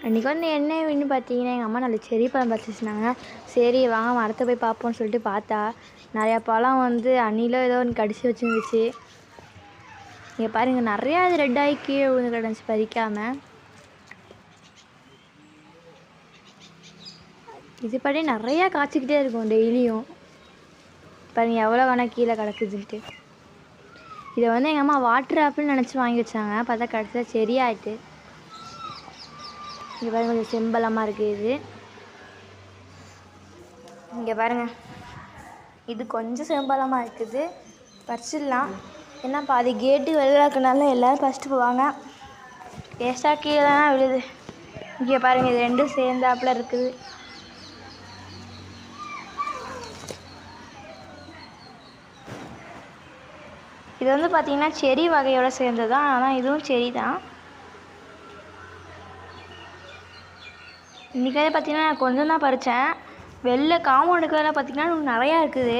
அன்றைக்கி வந்து என்ன வேணும்னு பார்த்தீங்கன்னா எங்கள் அம்மா நல்ல செரி பழம் பறிச்சு வச்சுருந்தாங்க. சரி வாங்க மரத்தை போய் பார்ப்போம்னு சொல்லிட்டு பார்த்தா நிறையா பழம் வந்து அணிலோ ஏதோ ஒன்று கடிச்சு வச்சுருந்துச்சு. இங்கே பாருங்கள் நிறையா இது ரெட்டாகி கீழே விழுந்து கிடந்துச்சு பறிக்காமல். இது படி நிறையா காய்ச்சிக்கிட்டே இருக்கும் டெய்லியும். பாருங்கள் எவ்வளோ வேணால் கீழே கிடக்குதுன்ட்டு. இதை வந்து எங்கள் அம்மா வாட்டர் ஆப்பிள்னு நினச்சி வாங்கி வச்சாங்க. பார்த்தா கடைசியில் செரி ஆகிட்டு. இங்கே பாருங்கள் கொஞ்சம் செம்பழமாக இருக்குது இது. இங்கே பாருங்கள் இது கொஞ்சம் செம்பழமாக இருக்குது. பறிச்சிடலாம். ஏன்னா பாதி கேட்டு வெளில இருக்கனால எல்லோரும் பறிச்சிட்டு போவாங்க. வேஸ்ட்டாக கீழே தான் விழுது. இங்கே பாருங்கள் இது ரெண்டும் சேர்ந்தாப்பில் இருக்குது. இது வந்து பார்த்திங்கன்னா செரி வகையோடு சேர்ந்தது தான். ஆனால் இதுவும் செரி தான். இன்றைக்கி வந்து பார்த்திங்கன்னா நான் கொஞ்சம் தான் பறித்தேன். வெளில காம்பவுண்டுக்கெல்லாம் பார்த்திங்கன்னா இன்னும் நிறையா இருக்குது.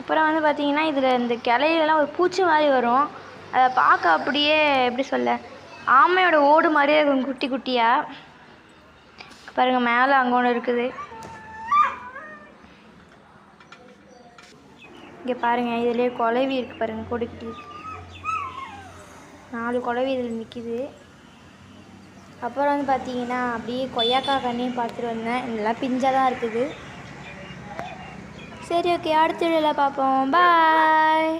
அப்புறம் வந்து பார்த்திங்கன்னா இதில் இந்த கிளையிலலாம் ஒரு பூச்சி மாதிரி வரும். அதை பார்க்க அப்படியே எப்படி சொல்ல ஆமையோட ஓடு மாதிரியே இருக்கும் குட்டி குட்டியாக. பாருங்கள் மேலே அங்கே ஒன்று இருக்குது. இங்கே பாருங்கள் இதிலே குலவி இருக்குது பாருங்கள். கொடுக்கி 4 குலவி இதில் நிற்கிது. அப்புறம் வந்து பார்த்தீங்கன்னா அப்படியே கொய்யாக்காய் கண்ணையும் பார்த்துட்டு வந்தேன். இதெல்லாம் பிஞ்சாக தான் இருக்குது. சரி ஓகே அடுத்த வீடியோவில் பார்ப்போம். பாய்.